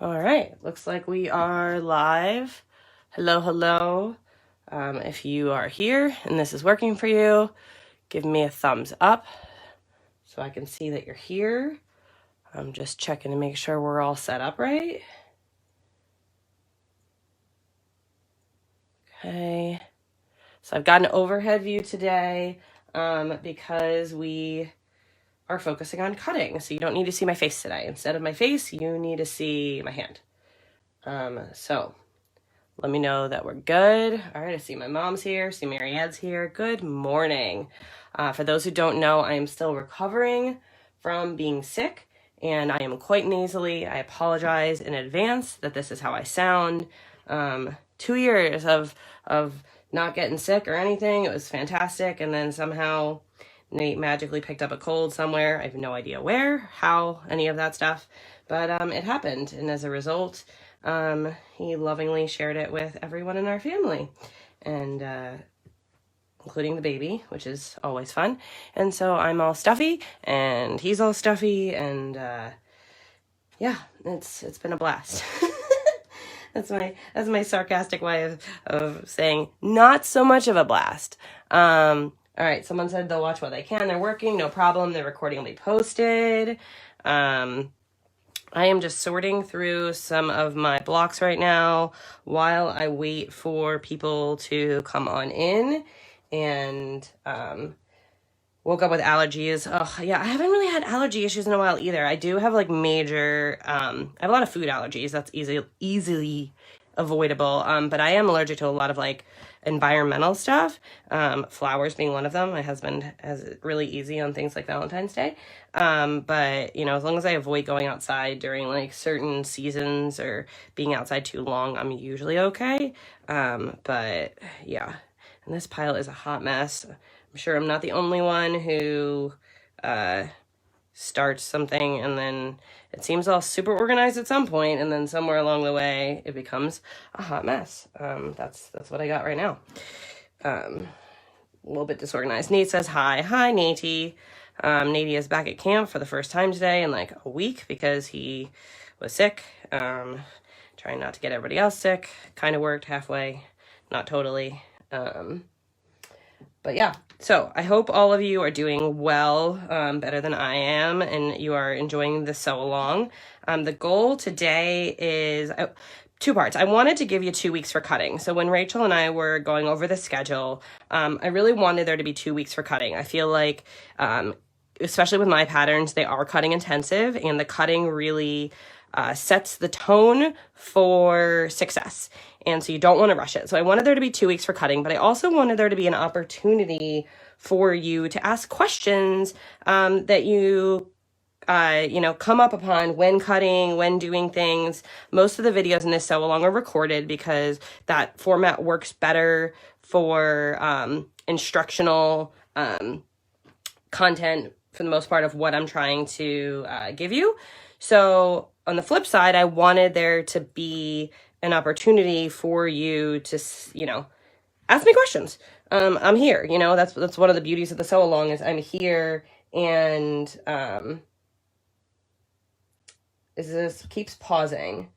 All right, looks like we are live. Hello, hello. If you are here and this is working for you, give me a thumbs up so I can see that you're here. I'm just checking to make sure we're all set up right. Okay, so I've got an overhead view today because we are focusing on cutting. So you don't need to see my face today. Instead of my face, you need to see my hand. So let me know that we're good. All right, I see my mom's here, see Mary Ann's here. Good morning. For those who don't know, I am still recovering from being sick and I am quite nasally. I apologize in advance that this is how I sound. 2 years of not getting sick or anything. It was fantastic. And then somehow Nate magically picked up a cold somewhere. I have no idea where, how, any of that stuff. But it happened. And as a result, he lovingly shared it with everyone in our family. And including the baby, which is always fun. And so I'm all stuffy and he's all stuffy. And yeah, it's been a blast. That's my sarcastic way of saying not so much of a blast. All right, someone said they'll watch while they can. They're working, no problem. The recording will be posted. I am just sorting through some of my blocks right now while I wait for people to come on in. And woke up with allergies. Oh, yeah, I haven't really had allergy issues in a while either. I do have like major, I have a lot of food allergies. That's easily avoidable. But I am allergic to a lot of like environmental stuff. Flowers being one of them. My husband has it really easy on things like Valentine's Day. But you know, as long as I avoid going outside during like certain seasons or being outside too long, I'm usually okay. But yeah, and this pile is a hot mess. I'm sure I'm not the only one who starts something and then it seems all super organized at some point, and then somewhere along the way it becomes a hot mess. That's what I got right now. A little bit disorganized. Nate says hi. Hi, Natey. Nate is back at camp for the first time today in like a week because he was sick. Trying not to get everybody else sick. Kind of worked halfway, not totally. But yeah, so I hope all of you are doing well, better than I am, and you are enjoying the sew along. The goal today is two parts. I wanted to give you 2 weeks for cutting. So when Rachel and I were going over the schedule, I really wanted there to be 2 weeks for cutting. I feel like, especially with my patterns, they are cutting intensive, and the cutting really sets the tone for success. And so you don't want to rush it. So I wanted there to be 2 weeks for cutting, but I also wanted there to be an opportunity for you to ask questions that you come up upon when cutting, when doing things. Most of the videos in this sew along are recorded because that format works better for instructional content for the most part of what I'm trying to give you. So on the flip side, I wanted there to be an opportunity for you to, ask me questions. I'm here, that's one of the beauties of the sew along is I'm here, and this keeps pausing.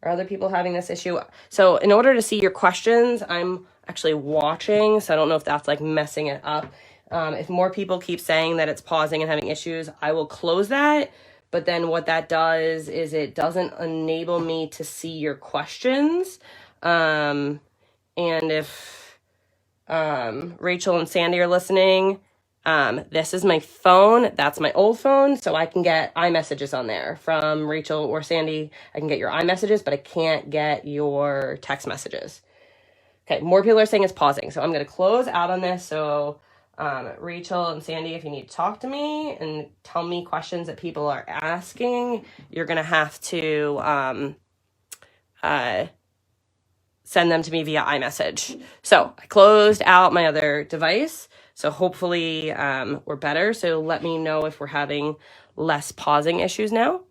Are other people having this issue? So in order to see your questions, I'm actually watching, so I don't know if that's like messing it up. If more people keep saying that it's pausing and having issues, I will close that. But then what that does is it doesn't enable me to see your questions. And if Rachel and Sandy are listening, this is my phone. That's my old phone. So I can get iMessages on there from Rachel or Sandy. I can get your iMessages, but I can't get your text messages. Okay, more people are saying it's pausing. So I'm going to close out on this. So Rachel and Sandy, if you need to talk to me and tell me questions that people are asking, you're going to have to send them to me via iMessage. So I closed out my other device. So hopefully we're better. So let me know if we're having less pausing issues now.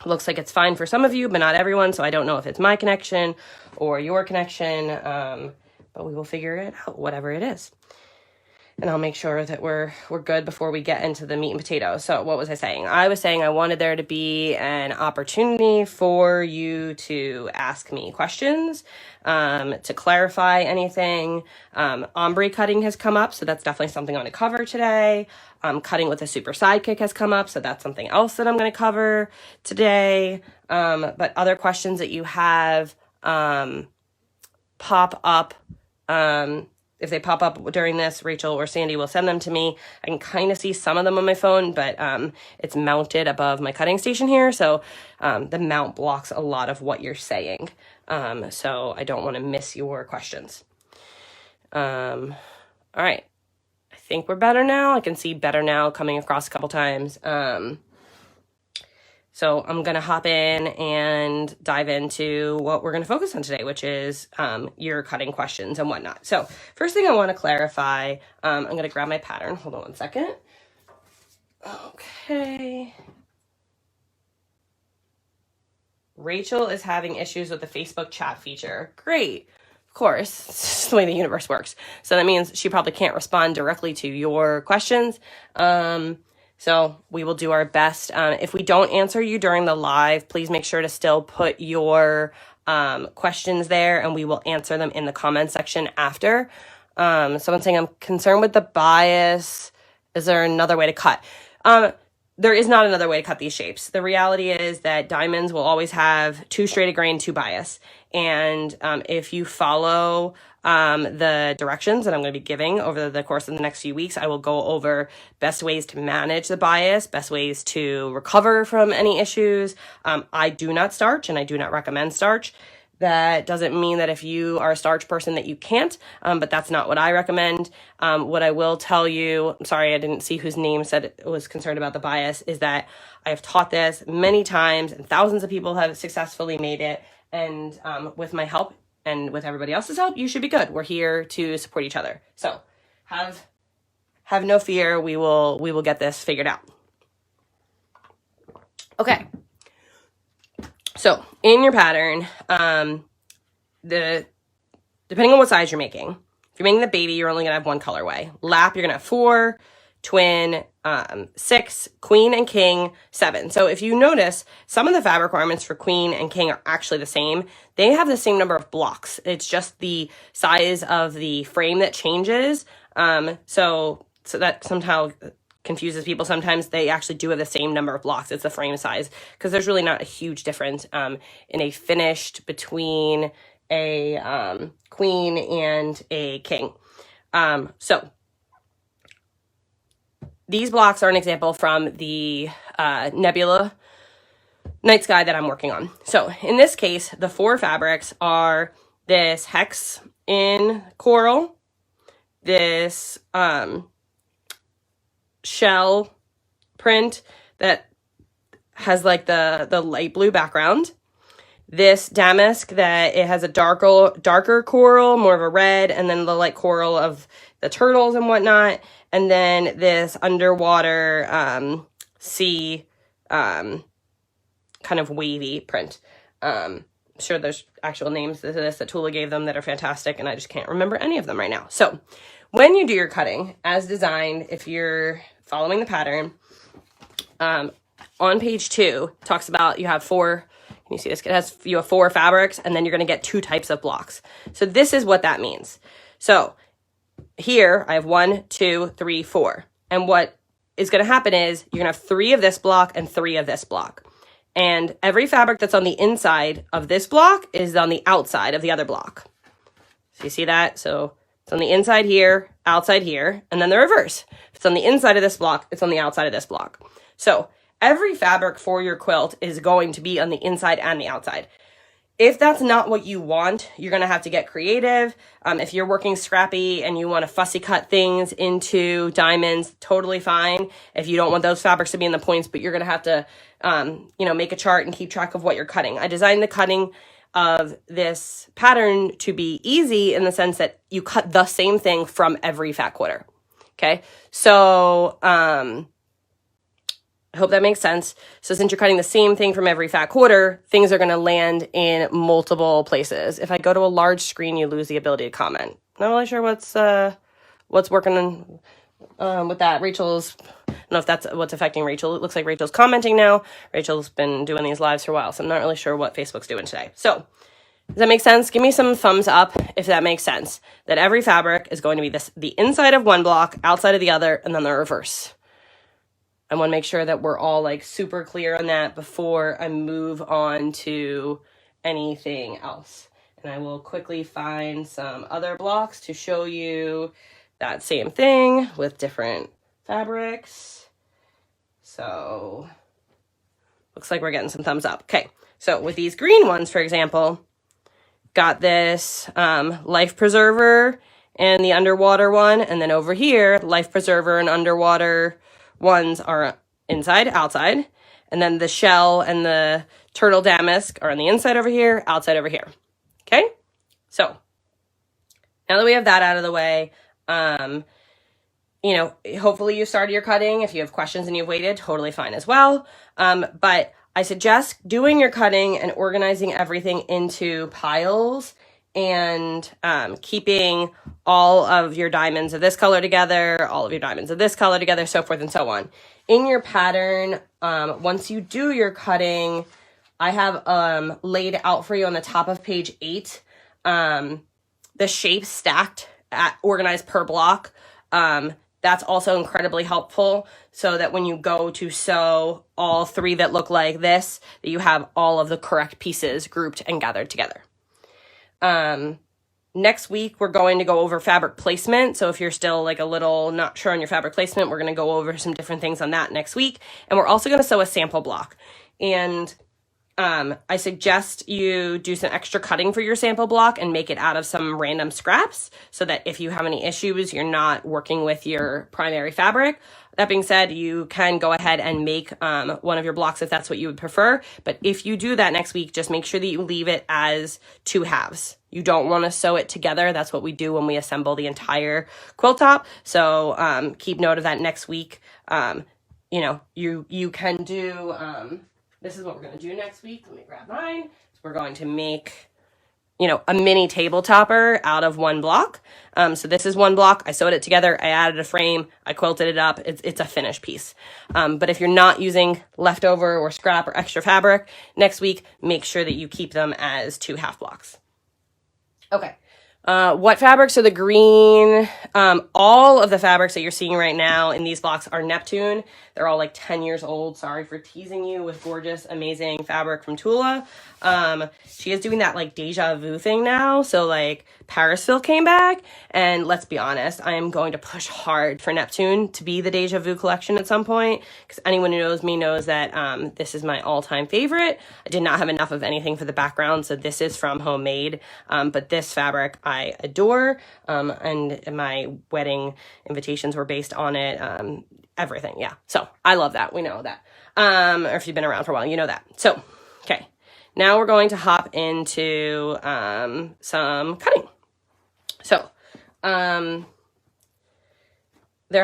Looks like it's fine for some of you, but not everyone. So I don't know if it's my connection or your connection, but we will figure it out, whatever it is. and I'll make sure that we're good before we get into the meat and potatoes. So what was I saying? I was saying I wanted there to be an opportunity for you to ask me questions, to clarify anything. Ombre cutting has come up, so that's definitely something I'm going to cover today. Cutting with a Super Sidekick has come up, so that's something else that I'm going to cover today. But other questions that you have pop up, if they pop up during this, Rachel or Sandy will send them to me. I can kind of see some of them on my phone, but it's mounted above my cutting station here, so the mount blocks a lot of what you're saying. So I don't want to miss your questions. All right. I think we're better now. I can see better now coming across a couple times. So I'm going to hop in and dive into what we're going to focus on today, which is your cutting questions and whatnot. So first thing I want to clarify, I'm going to grab my pattern. Hold on one second. Okay. Rachel is having issues with the Facebook chat feature. Great. Of course, it's just the way the universe works. So that means she probably can't respond directly to your questions. So we will do our best. If we don't answer you during the live, please make sure to still put your questions there, and we will answer them in the comment section after. Someone's saying, I'm concerned with the bias. Is there another way to cut? There is not another way to cut these shapes. The reality is that diamonds will always have 2 straight of grain, 2 bias. And if you follow the directions that I'm going to be giving over the course of the next few weeks, I will go over best ways to manage the bias, best ways to recover from any issues. I do not starch, and I do not recommend starch. That doesn't mean that if you are a starch person that you can't, but that's not what I recommend. What I will tell you, I'm sorry, I didn't see whose name said it was concerned about the bias, is that I have taught this many times and thousands of people have successfully made it. And with my help and with everybody else's help, you should be good. We're here to support each other. So have no fear. We will get this figured out. Okay. So in your pattern, depending on what size you're making, if you're making the baby, you're only going to have one colorway. Lap, you're going to have 4, twin, 6, queen and king, 7. So if you notice, some of the fabric requirements for queen and king are actually the same. They have the same number of blocks. It's just the size of the frame that changes. So that somehow confuses people. Sometimes they actually do have the same number of blocks. It's the frame size, because there's really not a huge difference in a finished between a queen and a king. So these blocks are an example from the Nebula Night Sky that I'm working on. So in this case, the 4 fabrics are this hex in coral, this shell print that has like the light blue background, this damask that it has a darker coral, more of a red, and then the light coral of the turtles and whatnot, and then this underwater sea kind of wavy print. Sure, there's actual names to this that Tula gave them that are fantastic, and I just can't remember any of them right now. So when you do your cutting as designed, if you're following the pattern, on page 2 talks about you have 4. Can you see this? You have 4 fabrics, and then you're going to get 2 types of blocks. So this is what that means. So here I have 1, 2, 3, 4. And what is going to happen is you're going to have 3 of this block and 3 of this block. And every fabric that's on the inside of this block is on the outside of the other block. So you see that? So it's on the inside here, outside here, and then the reverse. If it's on the inside of this block, it's on the outside of this block. So every fabric for your quilt is going to be on the inside and the outside. If that's not what you want, you're going to have to get creative. If you're working scrappy and you want to fussy cut things into diamonds, totally fine. If you don't want those fabrics to be in the points, but you're going to have to, make a chart and keep track of what you're cutting. I designed the cutting of this pattern to be easy in the sense that you cut the same thing from every fat quarter. Okay. So, I hope that makes sense. So since you're cutting the same thing from every fat quarter, things are going to land in multiple places. If I go to a large screen, you lose the ability to comment. Not really sure what's what's working with that. Rachel's, I don't know if that's what's affecting Rachel. It looks like Rachel's commenting now. Rachel's been doing these lives for a while, so I'm not really sure what Facebook's doing today. So does that make sense? Give me some thumbs up if that makes sense. That every fabric is going to be the inside of one block, outside of the other, and then the reverse. I want to make sure that we're all like super clear on that before I move on to anything else. And I will quickly find some other blocks to show you that same thing with different fabrics. So looks like we're getting some thumbs up. Okay, so with these green ones, for example, got this life preserver and the underwater one, and then over here, life preserver and underwater ones are inside, outside, and then the shell and the turtle damask are on the inside over here, outside over here. Okay, so now that we have that out of the way, you know, hopefully you started your cutting. If you have questions and you've waited, totally fine as well. But I suggest doing your cutting and organizing everything into piles and keeping all of your diamonds of this color together, all of your diamonds of this color together, so forth and so on. In your pattern, once you do your cutting, I have laid out for you on the top of page 8, the shapes stacked organized per block. That's also incredibly helpful so that when you go to sew all 3 that look like this, that you have all of the correct pieces grouped and gathered together. Next week, we're going to go over fabric placement. So if you're still like a little not sure on your fabric placement, we're going to go over some different things on that next week. And we're also going to sew a sample block. And I suggest you do some extra cutting for your sample block and make it out of some random scraps so that if you have any issues, you're not working with your primary fabric. That being said, you can go ahead and make one of your blocks if that's what you would prefer. But if you do that next week, just make sure that you leave it as 2 halves. You don't want to sew it together. That's what we do when we assemble the entire quilt top. So keep note of that next week. You know, you can do... this is what we're going to do next week. Let me grab mine. So we're going to make, you know, a mini table topper out of 1 block. So this is 1 block. I sewed it together. I added a frame. I quilted it up. It's a finished piece. But if you're not using leftover or scrap or extra fabric, next week, make sure that you keep them as 2 half blocks. Okay. What fabrics are the green? All of the fabrics that you're seeing right now in these blocks are Neptune. They're all like 10 years old. Sorry for teasing you with gorgeous, amazing fabric from Tula. She is doing that like deja vu thing now. So like Parisville came back, and let's be honest, I am going to push hard for Neptune to be the deja vu collection at some point, because anyone who knows me knows that this is my all-time favorite. I did not have enough of anything for the background, so this is from Homemade, but this fabric I adore, and my wedding invitations were based on it, everything, yeah. So I love that. We know that. Or if you've been around for a while, you know that. So, okay. Now we're going to hop into some cutting. So, there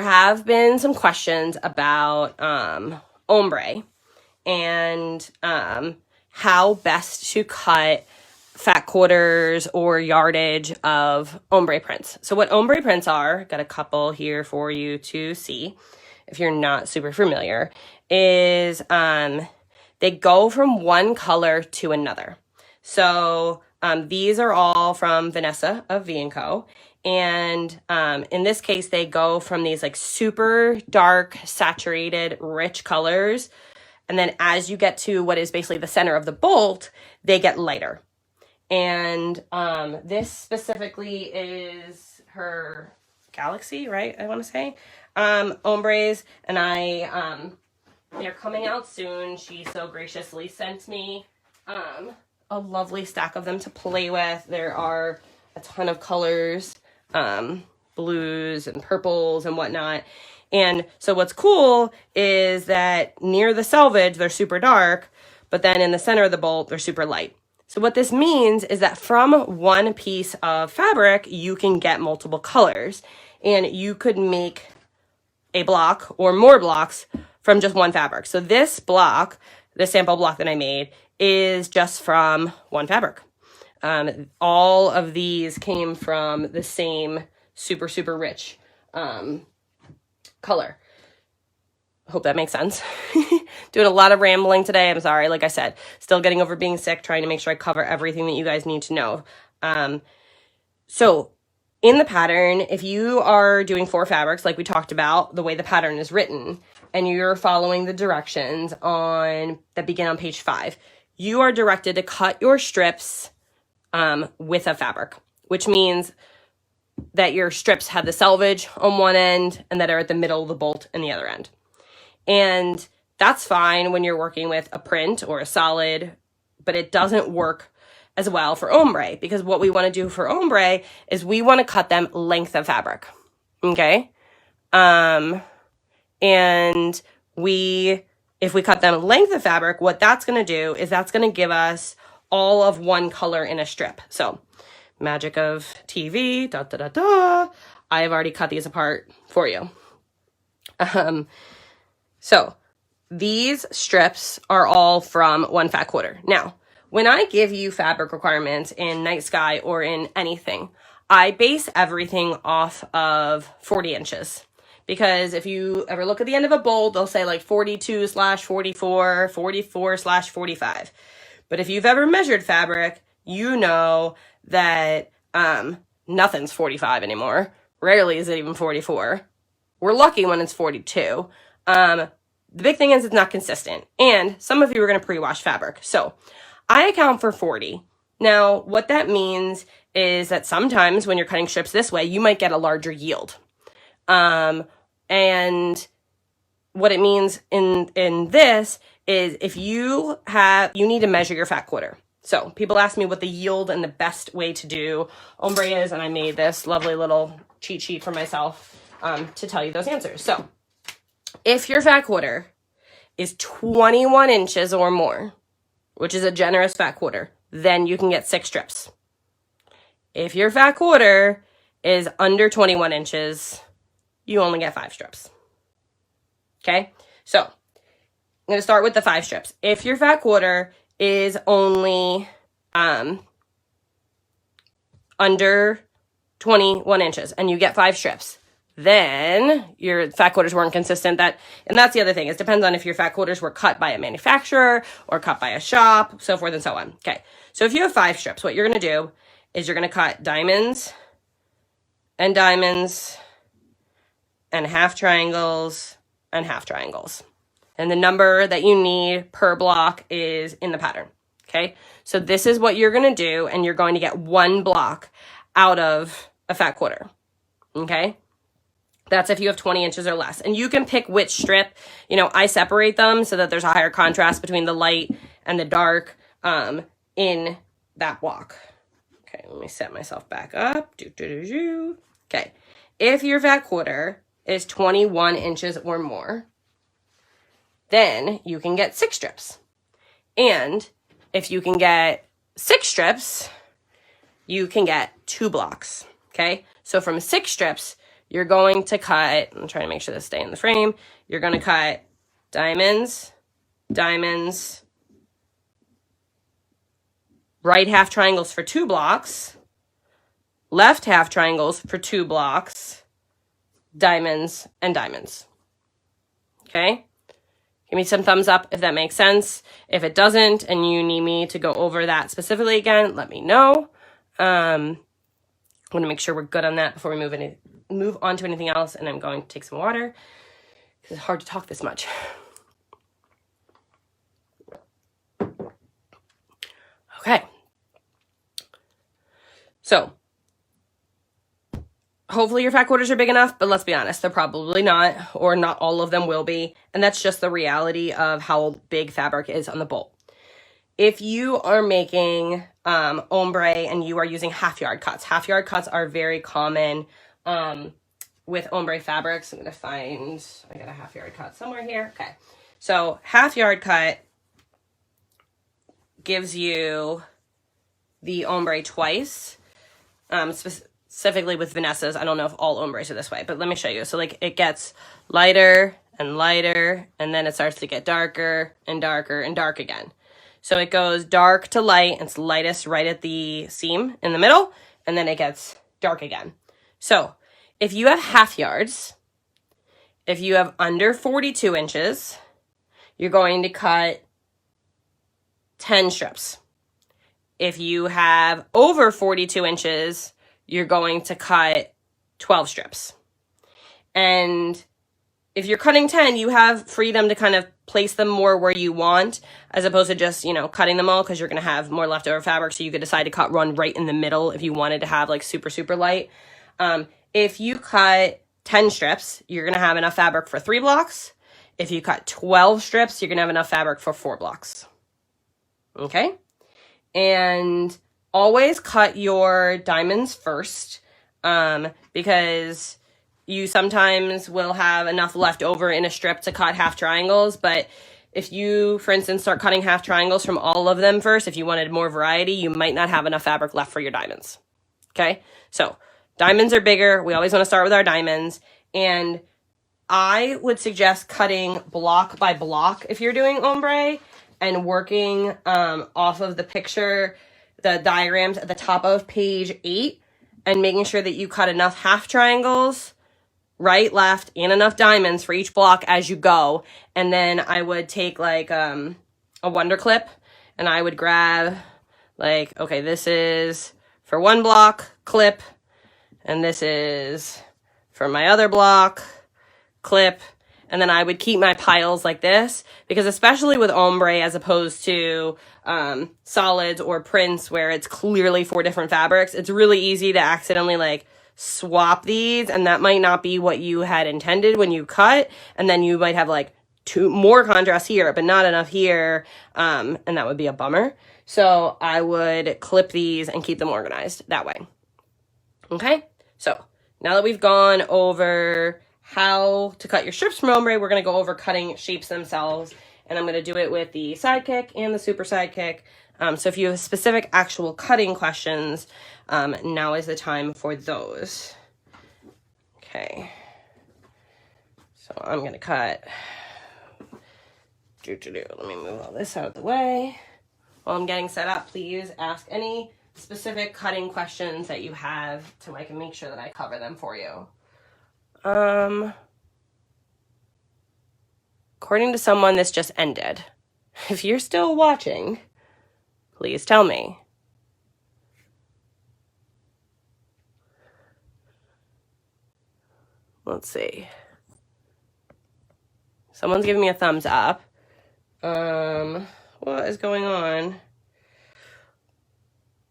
have been some questions about ombre and how best to cut fat quarters or yardage of ombre prints. So what ombre prints are, got a couple here for you to see if you're not super familiar, is they go from one color to another. So these are all from Vanessa of V&Co. And in this case, they go from these like super dark, saturated, rich colors. And then as you get to what is basically the center of the bolt, they get lighter. And this specifically is her Galaxy, right? I want to say ombres, and they're coming out soon. She so graciously sent me a lovely stack of them to play with. There are a ton of colors, blues and purples and whatnot. And so what's cool is that near the selvage, they're super dark, but then in the center of the bolt, they're super light. So what this means is that from one piece of fabric, you can get multiple colors, and you could make a block or more blocks from just one fabric. So this block, the sample block that I made, is just from one fabric. All of these came from the same super, super rich color. Hope that makes sense. Doing a lot of rambling today. I'm sorry. Like I said, still getting over being sick, trying to make sure I cover everything that you guys need to know. So in the pattern, if you are doing 4 fabrics, like we talked about, the way the pattern is written, and you're following the directions that begin on page 5, you are directed to cut your strips with a fabric, which means that your strips have the selvage on one end and that are at the middle of the bolt in the other end. And that's fine when you're working with a print or a solid, but it doesn't work as well for ombre, because what we want to do for ombre is we want to cut them length of fabric. Okay? And if we cut them length of fabric, what that's going to do is that's going to give us all of one color in a strip. So magic of TV, da da da da. I have already cut these apart for you. So these strips are all from 1 fat quarter. Now, when I give you fabric requirements in Night Sky or in anything, I base everything off of 40 inches. Because if you ever look at the end of a bolt, they'll say like 42/44, 44/45. But if you've ever measured fabric, you know that nothing's 45 anymore. Rarely is it even 44. We're lucky when it's 42. The big thing is it's not consistent. And some of you are going to pre-wash fabric. So I account for 40. Now, what that means is that sometimes when you're cutting strips this way, you might get a larger yield. And what it means in this is if you need to measure your fat quarter. So people ask me what the yield and the best way to do ombre is, and I made this lovely little cheat sheet for myself to tell you those answers. So if your fat quarter is 21 inches or more, which is a generous fat quarter, then you can get 6 strips. If your fat quarter is under 21 inches, you only get 5 strips. Okay? So I'm going to start with the 5 strips. If your fat quarter is only under 21 inches and you get 5 strips, then your fat quarters weren't consistent. And that's the other thing. It depends on if your fat quarters were cut by a manufacturer or cut by a shop, so forth and so on. Okay, so if you have 5 strips, what you're going to do is you're going to cut diamonds and half triangles and half triangles. And the number that you need per block is in the pattern. Okay, so this is what you're going to do, and you're going to get 1 block out of a fat quarter. Okay, that's if you have 20 inches or less. And you can pick which strip. You know, I separate them so that there's a higher contrast between the light and the dark in that block. Okay, let me set myself back up. Okay, if your fat quarter is 21 inches or more, then you can get 6 strips. And if you can get 6 strips, you can get 2 blocks. Okay, so from 6 strips, you're going to cut, I'm trying to make sure this stays in the frame, you're going to cut diamonds, diamonds, right half triangles for 2 blocks, left half triangles for 2 blocks, diamonds, and diamonds. Okay? Give me some thumbs up if that makes sense. If it doesn't and you need me to go over that specifically again, let me know. I want to make sure we're good on that before we move on to anything else, and I'm going to take some water because it's hard to talk this much. Okay. So hopefully your fat quarters are big enough, but let's be honest, they're probably not, or not all of them will be. And that's just the reality of how big fabric is on the bolt. If you are making ombre and you are using half-yard cuts are very common with ombre fabrics. I'm going to find, I got a half-yard cut somewhere here. Okay. So half-yard cut gives you the ombre twice, specifically with Vanessa's. I don't know if all ombres are this way, but let me show you. So like it gets lighter and lighter, and then it starts to get darker and darker and dark again. So it goes dark to light, and it's lightest right at the seam in the middle, and then it gets dark again. So If you have half yards, if you have under 42 inches, you're going to cut 10 strips. If you have over 42 inches, you're going to cut 12 strips. And if you're cutting 10, you have freedom to kind of place them more where you want, as opposed to just, you know, cutting them all, because you're going to have more leftover fabric. So you could decide to cut one right in the middle if you wanted to have like super, super light. If you cut 10 strips, you're going to have enough fabric for 3 blocks. If you cut 12 strips, you're going to have enough fabric for 4 blocks. Okay? And always cut your diamonds first, because you sometimes will have enough left over in a strip to cut half triangles. But if you, for instance, start cutting half triangles from all of them first, if you wanted more variety, you might not have enough fabric left for your diamonds. Okay? So diamonds are bigger. We always want to start with our diamonds. And I would suggest cutting block by block if you're doing ombre, and working off of the picture, the diagrams at the top of page 8, and making sure that you cut enough half triangles, right, left, and enough diamonds for each block as you go. And then I would take like a wonder clip, and I would grab like, okay, this is for one block, clip, and this is for my other block, clip. And then I would keep my piles like this, because especially with ombre as opposed to solids or prints where it's clearly 4 different fabrics, it's really easy to accidentally like swap these, and that might not be what you had intended when you cut, and then you might have like 2 more contrast here but not enough here, and that would be a bummer. So I would clip these and keep them organized that way. Okay, so now that we've gone over how to cut your strips from ombre, we're going to go over cutting shapes themselves, and I'm going to do it with the Sidekick and the Super Sidekick. So if you have specific actual cutting questions, now is the time for those. Okay, so I'm going to cut. Let me move all this out of the way. While I'm getting set up, please ask any specific cutting questions that you have so I can make sure that I cover them for you. According to someone, this just ended. If you're still watching, please tell me. Let's see. Someone's giving me a thumbs up. What is going on?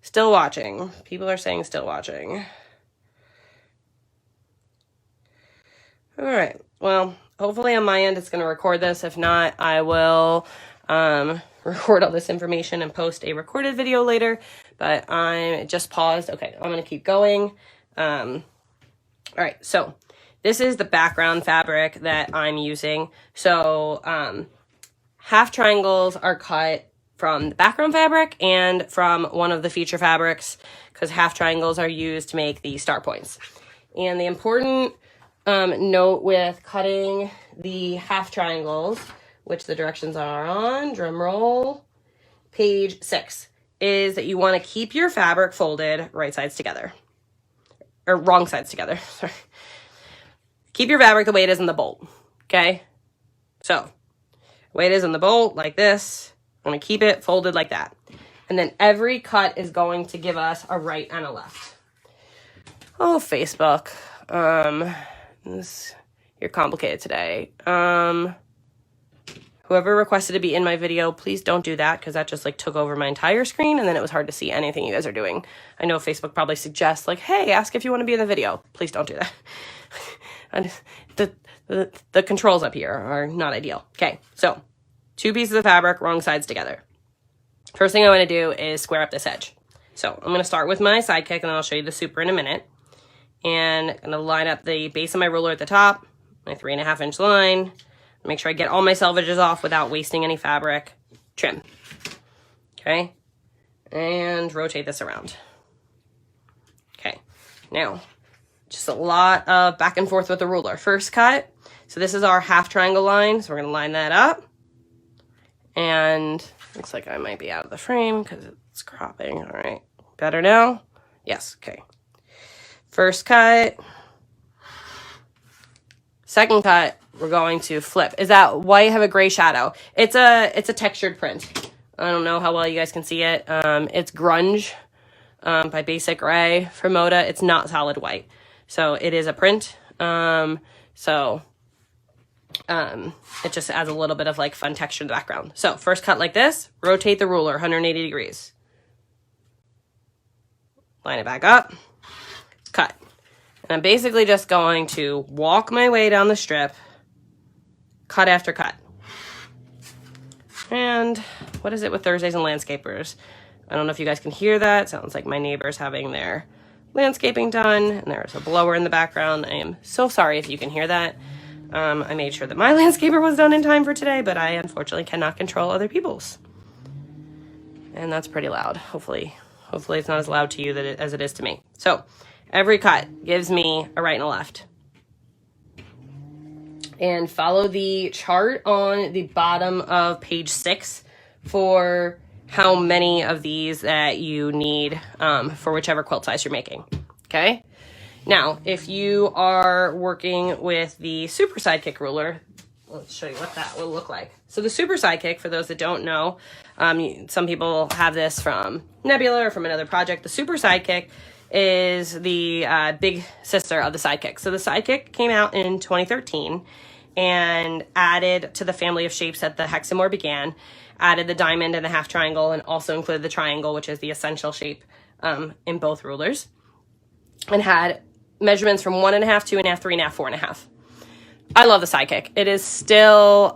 Still watching. People are saying still watching. All right, well, hopefully on my end it's going to record this. If not, I will record all this information and post a recorded video later, but I just paused. Okay, I'm going to keep going. All right, so this is the background fabric that I'm using. So half triangles are cut from the background fabric and from one of the feature fabrics, because half triangles are used to make the star points. And the important note with cutting the half triangles, which the directions are on, drum roll, page 6, is that you want to keep your fabric folded right sides together, or wrong sides together. Sorry. Keep your fabric the way it is in the bolt. Okay, so the way it is in the bolt, like this, I'm going to keep it folded like that, and then every cut is going to give us a right and a left. Oh, Facebook. You're complicated today. Whoever requested to be in my video, please don't do that, because that just like took over my entire screen, and then it was hard to see anything you guys are doing. I know Facebook probably suggests like, hey, ask if you want to be in the video. Please don't do that. The controls up here are not ideal. Okay, so 2 pieces of fabric, wrong sides together. First thing I want to do is square up this edge. So I'm going to start with my Sidekick, and then I'll show you the Super in a minute. And I'm going to line up the base of my ruler at the top, my 3.5 inch line. Make sure I get all my selvages off without wasting any fabric. Trim. Okay. And rotate this around. Okay. Now, just a lot of back and forth with the ruler. First cut. So this is our half triangle line. So we're going to line that up. And looks like I might be out of the frame because it's cropping. All right. Better now? Yes. Okay. First cut. Second cut, we're going to flip. Is that white have a gray shadow? It's a textured print. I don't know how well you guys can see it. It's Grunge by Basic Ray from Moda. It's not solid white. So it is a print. It just adds a little bit of like fun texture in the background. So first cut like this, rotate the ruler 180 degrees. Line it back up, cut. And I'm basically just going to walk my way down the strip, cut after cut. And what is it with Thursdays and landscapers? I don't know if you guys can hear that. It sounds like my neighbor's having their landscaping done, and there's a blower in the background. I am so sorry if you can hear that. I made sure that my landscaper was done in time for today, but I unfortunately cannot control other people's. And that's pretty loud. Hopefully it's not as loud to you as it is to me. So every cut gives me a right and a left. And follow the chart on the bottom of page 6 for how many of these that you need for whichever quilt size you're making. Okay? Now, if you are working with the Super Sidekick ruler, let's show you what that will look like. So the Super Sidekick, for those that don't know, some people have this from Nebula or from another project. The Super Sidekick is the big sister of the Sidekick. So the Sidekick came out in 2013 and added to the family of shapes that the Hexamore began, added the diamond and the half triangle, and also included the triangle, which is the essential shape in both rulers, and had measurements from 1.5, 2.5, 3.5, 4.5. I love the Sidekick. It is still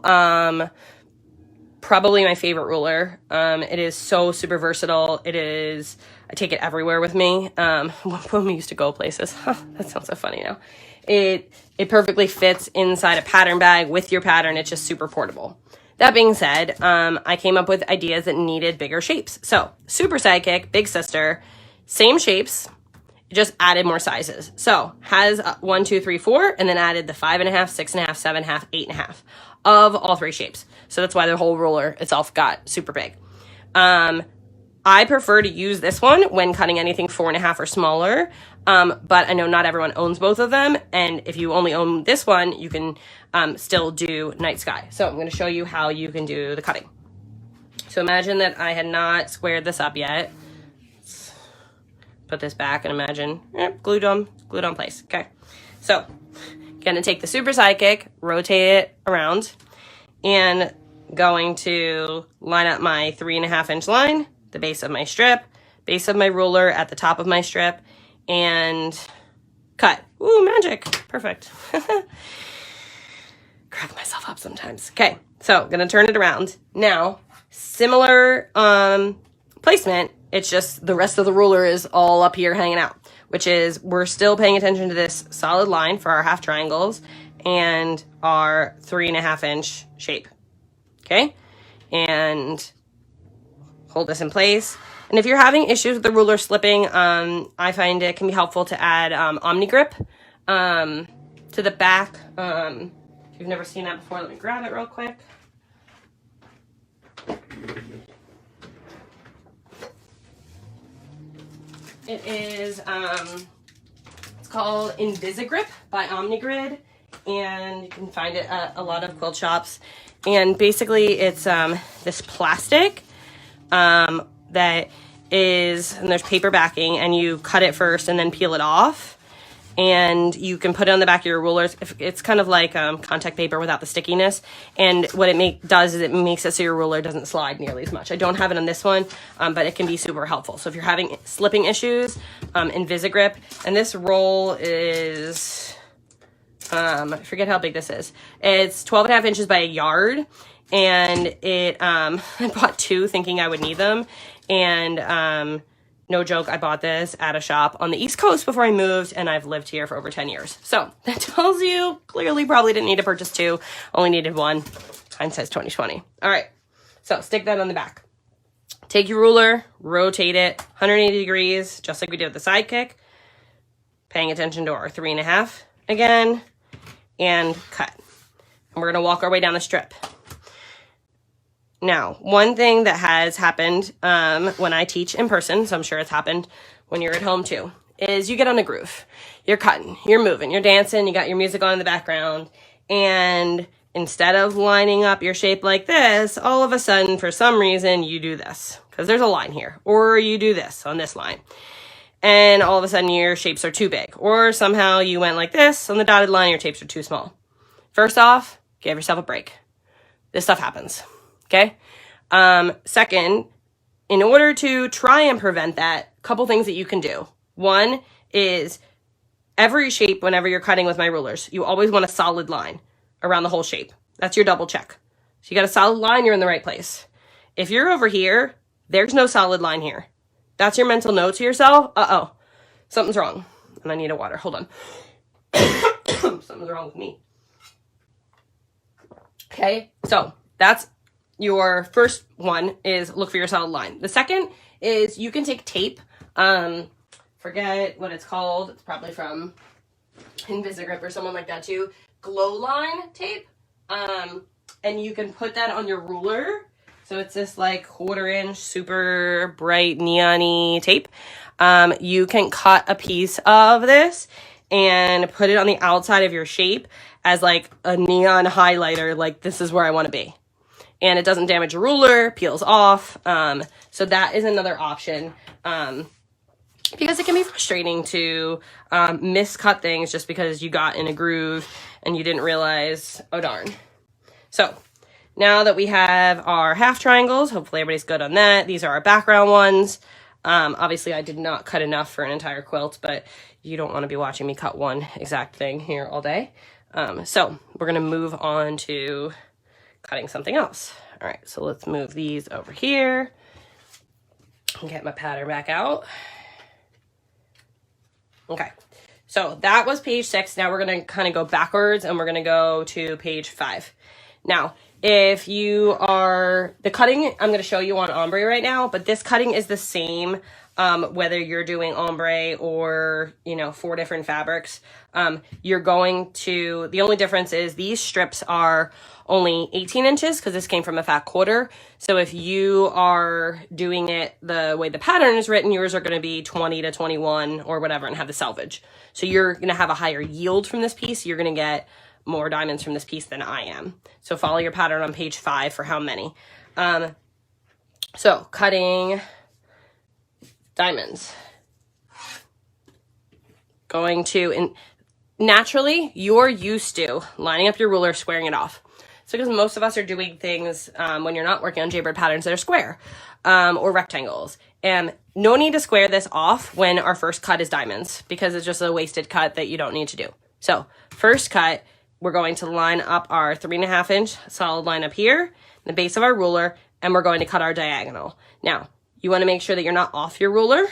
probably my favorite ruler. It is so super versatile. I take it everywhere with me. When we used to go places, that sounds so funny now. It perfectly fits inside a pattern bag with your pattern. It's just super portable. That being said, I came up with ideas that needed bigger shapes. So Super Sidekick, big sister, same shapes, just added more sizes. So has 1, 2, 3, 4, and then added the 5.5, 6.5, 7.5, 8.5 of all 3 shapes. So that's why the whole ruler itself got super big. I prefer to use this one when cutting anything 4.5 or smaller, but I know not everyone owns both of them, and if you only own this one, you can still do Night Sky. So I'm going to show you how you can do the cutting. So imagine that I had not squared this up yet. Let's put this back and imagine glued on place. Okay, so going to take the Super Sidekick, rotate it around, and going to line up my 3.5 inch line, the base of my strip, base of my ruler at the top of my strip, and cut. Ooh, magic. Perfect. Crack myself up sometimes. Okay, so gonna turn it around. Now, similar placement, it's just the rest of the ruler is all up here hanging out, which is we're still paying attention to this solid line for our half triangles and our 3.5 inch shape. Okay, and hold this in place. And if you're having issues with the ruler slipping, I find it can be helpful to add Omni Grip to the back. If you've never seen that before, let me grab it real quick. It is, it's called Invisigrip by Omnigrid, and you can find it at a lot of quilt shops. And basically it's this plastic that is, and there's paper backing, and you cut it first and then peel it off, and you can put it on the back of your rulers. It's kind of like contact paper without the stickiness, and what it does is it makes it so your ruler doesn't slide nearly as much. I don't have it on this one, but it can be super helpful. So if you're having slipping issues, Invisigrip, and this roll is, I forget how big this is. It's 12.5 inches by a yard, and it, I bought 2 thinking I would need them, and no joke, I bought this at a shop on the East Coast before I moved, and I've lived here for over 10 years. So that tells you, clearly probably didn't need to purchase 2, only needed 1. Hindsight's 20/20. All right, so stick that on the back. Take your ruler, rotate it 180 degrees, just like we did with the Sidekick, paying attention to our 3.5 again, and cut. And we're gonna walk our way down the strip. Now, one thing that has happened when I teach in person, so I'm sure it's happened when you're at home too, is you get on a groove. You're cutting, you're moving, you're dancing, you got your music on in the background, And instead of lining up your shape like this, all of a sudden, for some reason, you do this because there's a line here, or you do this on this line. And all of a sudden your shapes are too big, or somehow you went like this on the dotted line, your shapes are too small. First off, give yourself a break. This stuff happens, okay? Second, in order to try and prevent that, a couple things that you can do. One is every shape, whenever you're cutting with my rulers, you always want a solid line around the whole shape. That's your double check. So you got a solid line, you're in the right place. If you're over here, there's no solid line here. That's your mental note to yourself. Uh-oh, something's wrong. And I need a water. Hold on. Something's wrong with me. Okay, so that's your first one, is look for your solid line. The second is you can take tape. Forget what it's called. It's probably from Invisigrip or someone like that too. Glow line tape. And you can put that on your ruler. So it's this like 1/4 inch super bright neon-y tape. You can cut a piece of this and put it on the outside of your shape as like a neon highlighter, like this is where I want to be. And it doesn't damage your ruler, peels off. So that is another option. Because it can be frustrating to miscut things just because you got in a groove and you didn't realize, oh darn. So now that we have our half triangles, hopefully everybody's good on that. These are our background ones. Obviously I did not cut enough for an entire quilt, but you don't want to be watching me cut one exact thing here all day. So we're going to move on to cutting something else. All right, so let's move these over here and get my pattern back out. Okay, so that was page 6. Now we're going to kind of go backwards and we're going to go to page 5. Now, if you are, the cutting I'm going to show you on ombre right now, but this cutting is the same whether you're doing ombre or, 4 different fabrics. You're going to, the only difference is these strips are only 18 inches because this came from a fat 1/4. So if you are doing it the way the pattern is written, yours are going to be 20 to 21 or whatever and have the selvage. So you're going to have a higher yield from this piece. You're going to get more diamonds from this piece than I am. So follow your pattern on page 5 for how many. So cutting diamonds. Going to, and naturally you're used to lining up your ruler, squaring it off. So because most of us are doing things when you're not working on Jaybird patterns that are square or rectangles. And no need to square this off when our first cut is diamonds because it's just a wasted cut that you don't need to do. So first cut, we're going to line up our 3.5 inch solid line up here, the base of our ruler, and we're going to cut our diagonal. Now, you want to make sure that you're not off your ruler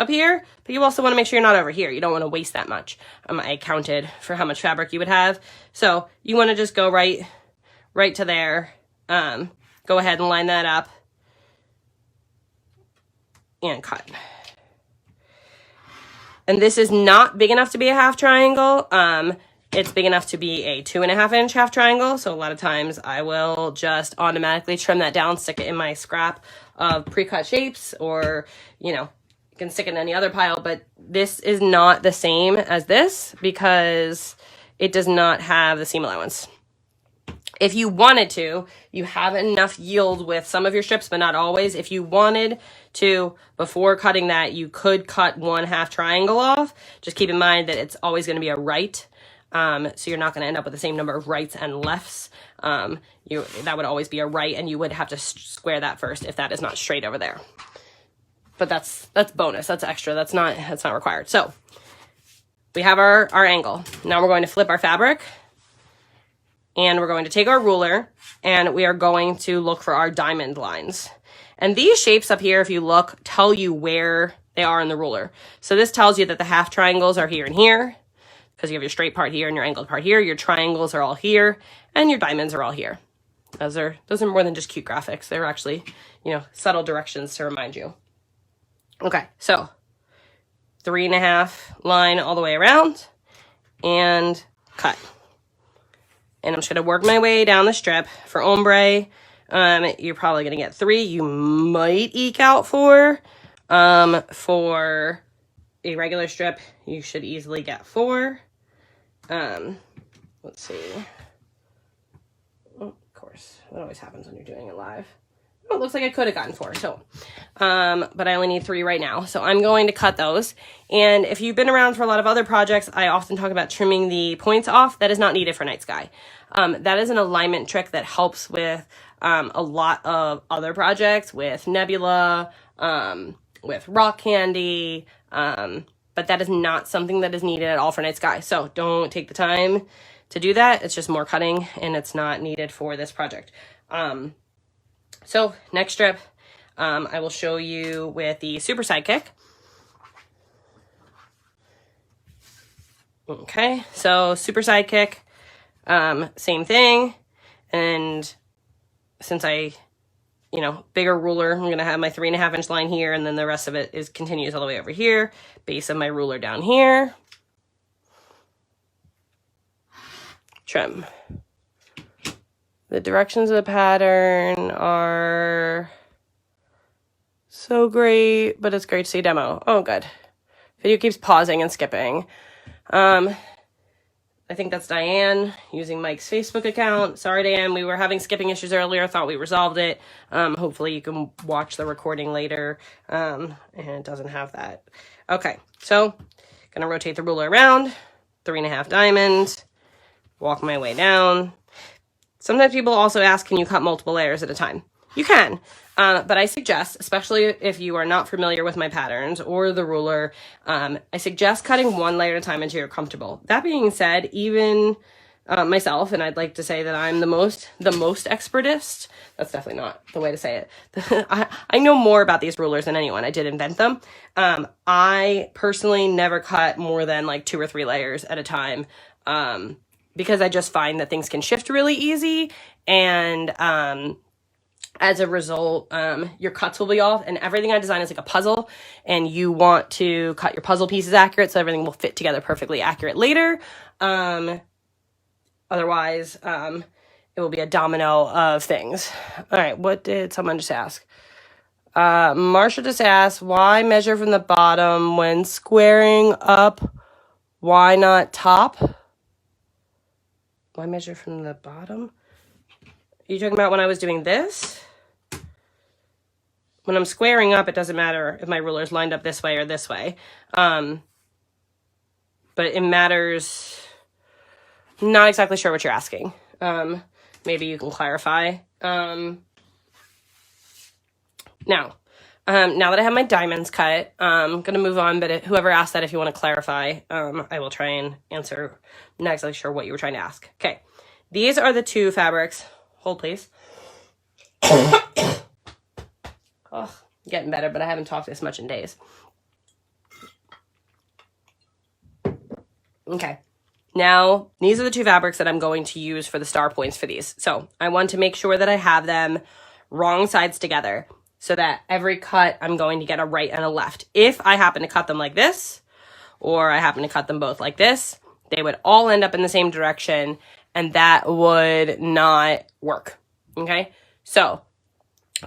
up here, but you also want to make sure you're not over here. You don't want to waste that much. I counted for how much fabric you would have. So you want to just go right to there. Go ahead and line that up and cut. And this is not big enough to be a half triangle. It's big enough to be a 2.5 inch half triangle. So a lot of times I will just automatically trim that down, stick it in my scrap of pre-cut shapes, or, you can stick it in any other pile. But this is not the same as this because it does not have the seam allowance. If you wanted to, you have enough yield with some of your strips, but not always. If you wanted to, before cutting that, you could cut one half triangle off. Just keep in mind that it's always going to be a right. So you're not going to end up with the same number of rights and lefts. That would always be a right, and you would have to square that first if that is not straight over there. But that's bonus. That's extra. That's not required. So we have our angle. Now we're going to flip our fabric. And we're going to take our ruler and we are going to look for our diamond lines. And these shapes up here, if you look, tell you where they are in the ruler. So this tells you that the half triangles are here and here because you have your straight part here and your angled part here. Your triangles are all here and your diamonds are all here. Those are more than just cute graphics. They're actually, subtle directions to remind you. Okay, so 3.5 line all the way around and cut. And I'm just going to work my way down the strip. For ombre, you're probably going to get 3. You might eke out 4. For a regular strip, you should easily get 4. Let's see. $4. That always happens when you're doing it live. Oh, it looks like I could have gotten 4, so, but I only need 3 right now. So I'm going to cut those. And if you've been around for a lot of other projects, I often talk about trimming the points off. That is not needed for Night Sky. That is an alignment trick that helps with a lot of other projects, with Nebula, with Rock Candy, but that is not something that is needed at all for Night Sky. So don't take the time to do that. It's just more cutting, and it's not needed for this project. So next strip, I will show you with the Super Sidekick. Okay, so Super Sidekick, same thing. And since bigger ruler, I'm going to have my 3.5 inch line here, and then the rest of it continues all the way over here. Base of my ruler down here. Trim. The directions of the pattern are so great, but it's great to see a demo. Oh, good. Video keeps pausing and skipping. I think that's Diane using Mike's Facebook account. Sorry, Diane, we were having skipping issues earlier. Thought we resolved it. Hopefully you can watch the recording later, and it doesn't have that. Okay, so gonna rotate the ruler around, 3.5 diamonds, walk my way down. Sometimes people also ask, can you cut multiple layers at a time? You can, but I suggest, especially if you are not familiar with my patterns or the ruler, I suggest cutting 1 layer at a time until you're comfortable. That being said, even myself, and I'd like to say that I'm the most expertist. That's definitely not the way to say it. I know more about these rulers than anyone. I did invent them. I personally never cut more than like 2 or 3 layers at a time. Because I just find that things can shift really easy, and as a result, your cuts will be off, and everything I design is like a puzzle, and you want to cut your puzzle pieces accurate so everything will fit together perfectly accurate later. Otherwise, it will be a domino of things. All right, what did someone just ask? Marsha just asked, why measure from the bottom when squaring up? Why not top? Why measure from the bottom? Are you talking about when I was doing this? When I'm squaring up, it doesn't matter if my ruler is lined up this way or this way. But it matters. Not exactly sure what you're asking. Maybe you can clarify. Now that I have my diamonds cut, I'm going to move on, but whoever asked that, if you want to clarify, I will try and answer. I'm not exactly sure what you were trying to ask. Okay. These are the 2 fabrics. Hold, please. Oh, getting better, but I haven't talked this much in days. Okay. Now, these are the 2 fabrics that I'm going to use for the star points for these. So I want to make sure that I have them wrong sides together, so that every cut I'm going to get a right and a left. If I happen to cut them like this, or I happen to cut them both like this, they would all end up in the same direction, and that would not work, okay? So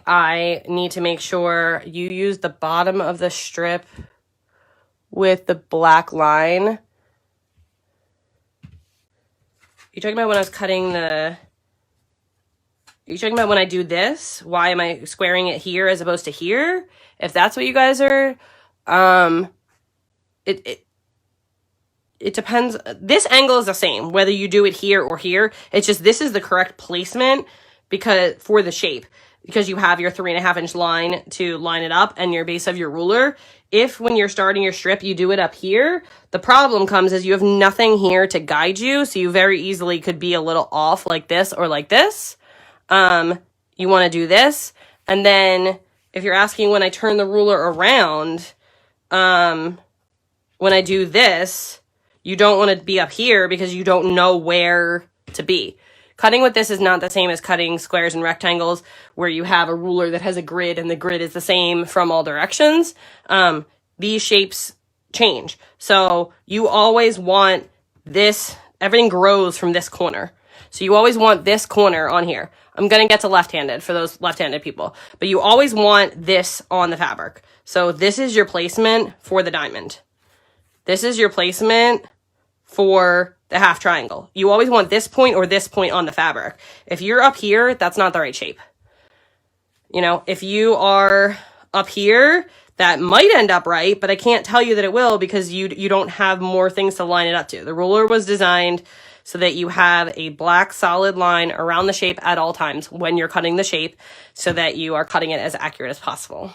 I need to make sure you use the bottom of the strip with the black line. You're talking about when I was cutting the... Are you talking about when I do this? Why am I squaring it here as opposed to here? If that's what you guys are, it depends. This angle is the same, whether you do it here or here. It's just this is the correct placement for the shape, because you have your 3.5 inch line to line it up and your base of your ruler. If when you're starting your strip, you do it up here, the problem comes is you have nothing here to guide you. So you very easily could be a little off like this or like this. You want to do this. And then if you're asking when I turn the ruler around, when I do this, you don't want to be up here because you don't know where to be. Cutting with this is not the same as cutting squares and rectangles where you have a ruler that has a grid and the grid is the same from all directions. These shapes change. So you always want this, everything grows from this corner. So you always want this corner on here. I'm going to get to left-handed for those left-handed people, but you always want this on the fabric. So this is your placement for the diamond. This is your placement for the half triangle. You always want this point or this point on the fabric. If you're up here, that's not the right shape. You know, if you are up here, that might end up right, but I can't tell you that it will because you don't have more things to line it up to. The ruler was designed so that you have a black solid line around the shape at all times when you're cutting the shape so that you are cutting it as accurate as possible.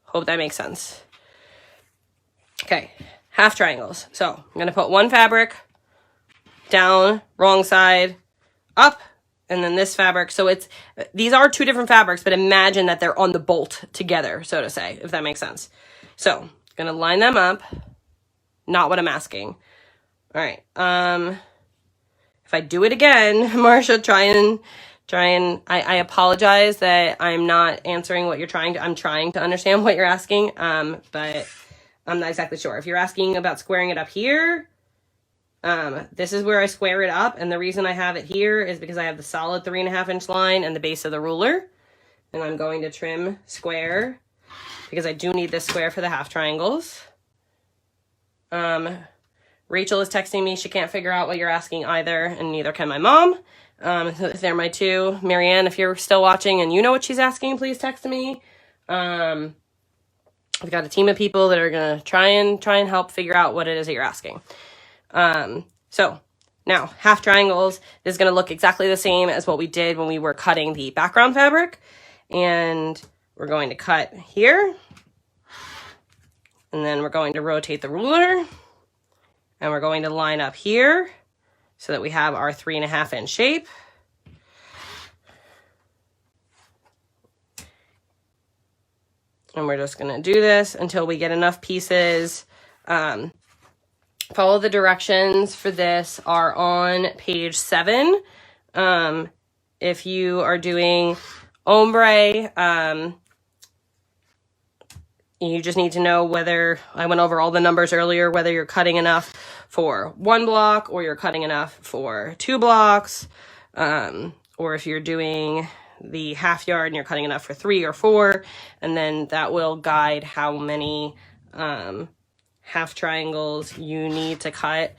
Hope that makes sense. Okay, half triangles. So I'm going to put one fabric down, wrong side, up, and then this fabric. So these are two different fabrics, but imagine that they're on the bolt together, so to say, if that makes sense. So I'm going to line them up. Not what I'm asking. All right. If I do it again, Marsha, try and I apologize that I'm not answering what you're I'm trying to understand what you're asking. But I'm not exactly sure. If you're asking about squaring it up here, this is where I square it up. And the reason I have it here is because I have the solid 3.5 inch line and the base of the ruler. And I'm going to trim square because I do need this square for the half triangles. Rachel is texting me. She can't figure out what you're asking either, and neither can my mom. They're my two. Marianne, if you're still watching and you know what she's asking, please text me. I've got a team of people that are going to try and help figure out what it is that you're asking. So now half triangles is going to look exactly the same as what we did when we were cutting the background fabric. And we're going to cut here. And then we're going to rotate the ruler. And we're going to line up here so that we have our 3.5 inch shape. And we're just going to do this until we get enough pieces. Follow the directions for this are on page 7. If you are doing ombre, you just need to know whether, I went over all the numbers earlier, whether you're cutting enough for 1 block or you're cutting enough for 2 blocks, or if you're doing the half yard and you're cutting enough for 3 or 4, and then that will guide how many half triangles you need to cut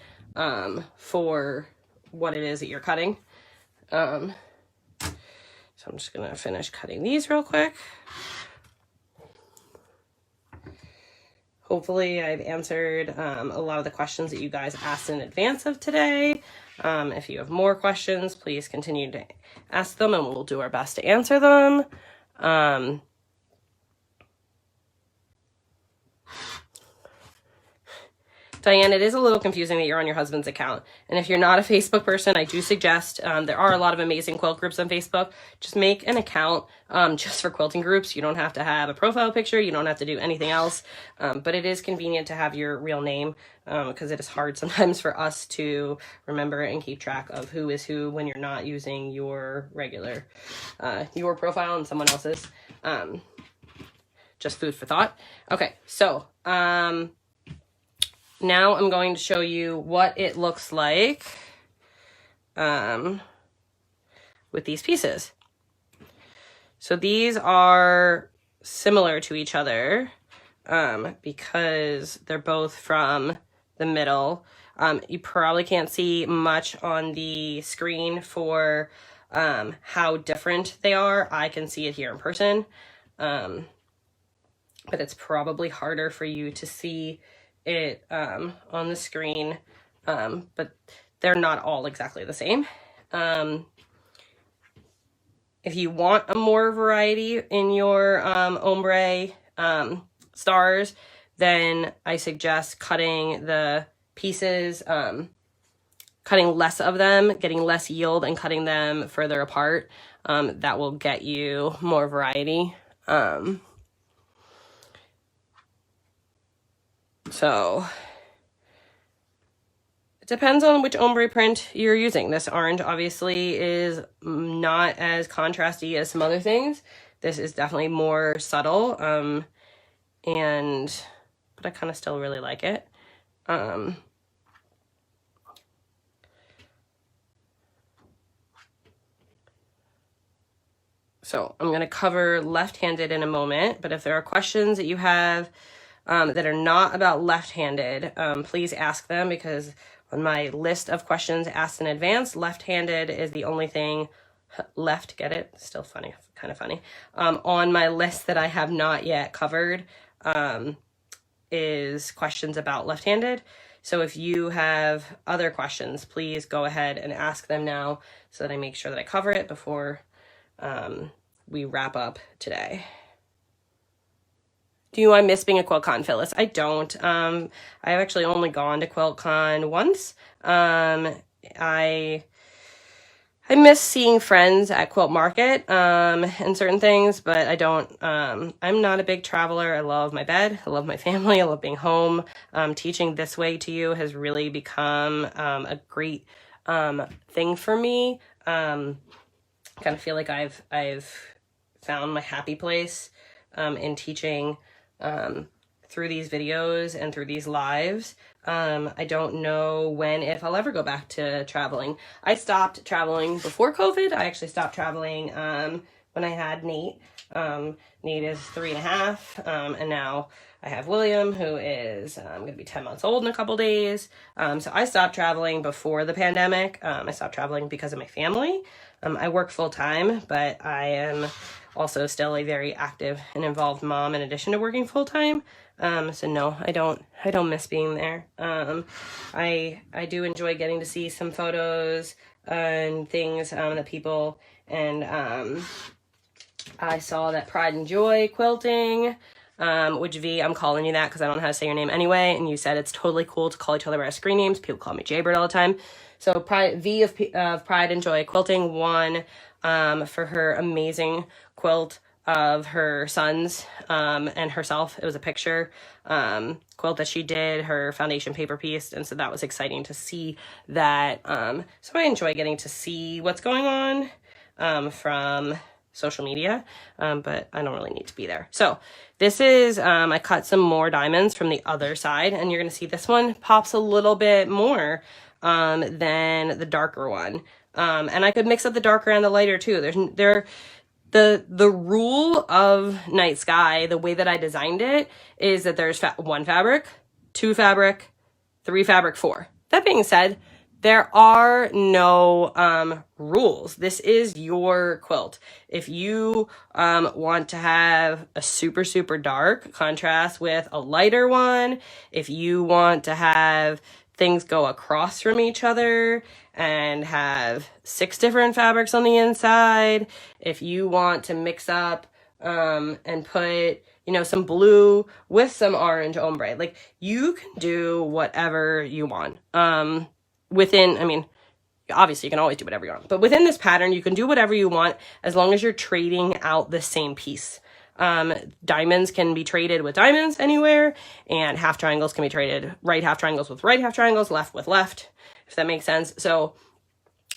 for what it is that you're cutting. So I'm just gonna finish cutting these real quick. Hopefully I've answered a lot of the questions that you guys asked in advance of today. If you have more questions, please continue to ask them and we'll do our best to answer them. Diane, it is a little confusing that you're on your husband's account. And if you're not a Facebook person, I do suggest, there are a lot of amazing quilt groups on Facebook. Just make an account just for quilting groups. You don't have to have a profile picture. You don't have to do anything else. But it is convenient to have your real name because it is hard sometimes for us to remember and keep track of who is who when you're not using your regular, your profile and someone else's. Just food for thought. Okay, so now I'm going to show you what it looks like with these pieces. So these are similar to each other because they're both from the middle. You probably can't see much on the screen for how different they are. I can see it here in person, but it's probably harder for you to see it on the screen, but they're not all exactly the same. If you want a more variety in your ombre stars, then I suggest cutting the pieces, cutting less of them, getting less yield and cutting them further apart. That will get you more variety. So it depends on which ombre print you're using. This orange obviously is not as contrasty as some other things. This is definitely more subtle, but I kind of still really like it. So I'm going to cover left-handed in a moment, but if there are questions that you have that are not about left-handed, please ask them because On my list of questions asked in advance, left-handed is the only thing left, get it? Still funny, kind of funny. On my list that I have not yet covered is questions about left-handed. So if you have other questions, please go ahead and ask them now so that I make sure that I cover it before we wrap up today. Do I miss being a QuiltCon, Phyllis? I don't. I've actually only gone to QuiltCon once. I miss seeing friends at Quilt Market and certain things, but I don't, I'm not a big traveler. I love my bed. I love my family. I love being home. Teaching this way to you has really become a great thing for me. Kind of feel like I've found my happy place in teaching through these videos and through these lives. I don't know when, if I'll ever go back to traveling. I stopped traveling before COVID. I actually stopped traveling when I had Nate. Nate is 3.5, and now I have William, who is going to be 10 months old in a couple days. So I stopped traveling before the pandemic. I stopped traveling because of my family. I work full time, but I am also still a very active and involved mom in addition to working full time. So no, I don't miss being there. I do enjoy getting to see some photos and things that people, and I saw that Pride and Joy Quilting, which V, I'm calling you that because I don't know how to say your name anyway, and you said it's totally cool to call each other by our screen names. People call me Jaybird all the time. So V of Pride and Joy Quilting won for her amazing quilt of her sons and herself. It was a picture quilt that she did, her foundation paper piece, and so that was exciting to see that. So I enjoy getting to see what's going on from social media, but I don't really need to be there. So this is, I cut some more diamonds from the other side, and you're gonna see this one pops a little bit more than the darker one. And I could mix up the darker and the lighter too. The rule of Night Sky, the way that I designed it, is that there's 1 fabric, 2 fabric, 3 fabric, 4. That being said, there are no rules. This is your quilt. If you want to have a super, super dark contrast with a lighter one, if you want to have things go across from each other and have 6 different fabrics on the inside, if you want to mix up and put, you know, some blue with some orange ombre, like, you can do whatever you want. Within, I mean, obviously you can always do whatever you want, but within this pattern, you can do whatever you want as long as you're trading out the same piece. Diamonds can be traded with diamonds anywhere, and half triangles can be traded, right half triangles with right half triangles, left with left, if that makes sense. So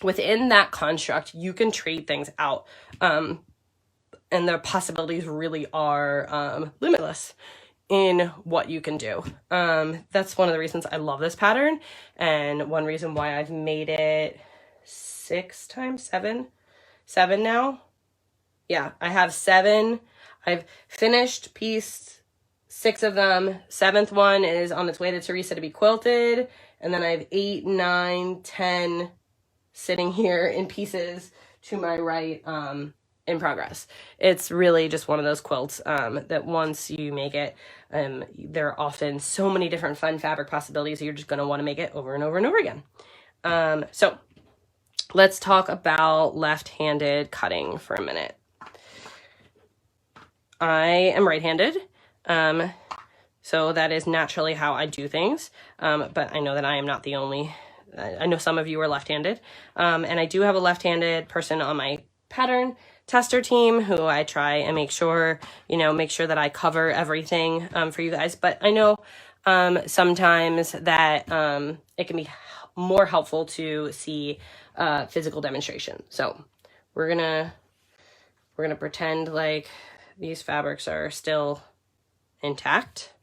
within that construct, you can trade things out. And the possibilities really are limitless in what you can do. That's one of the reasons I love this pattern, and one reason why I've made it 7 now. Yeah, I have 7. I've finished piece 6 of them. 7th one is on its way to Teresa to be quilted, and then I have 8, 9, 10 sitting here in pieces to my right in progress. It's really just one of those quilts that once you make it, there are often so many different fun fabric possibilities, you're just going to want to make it over and over and over again. So let's talk about left-handed cutting for a minute. I am right-handed, so that is naturally how I do things, but I know that I am not the only. I know some of you are left-handed, and I do have a left-handed person on my pattern tester team who I try and make sure that I cover everything for you guys, but I know sometimes that it can be more helpful to see physical demonstration. So we're gonna pretend like these fabrics are still intact.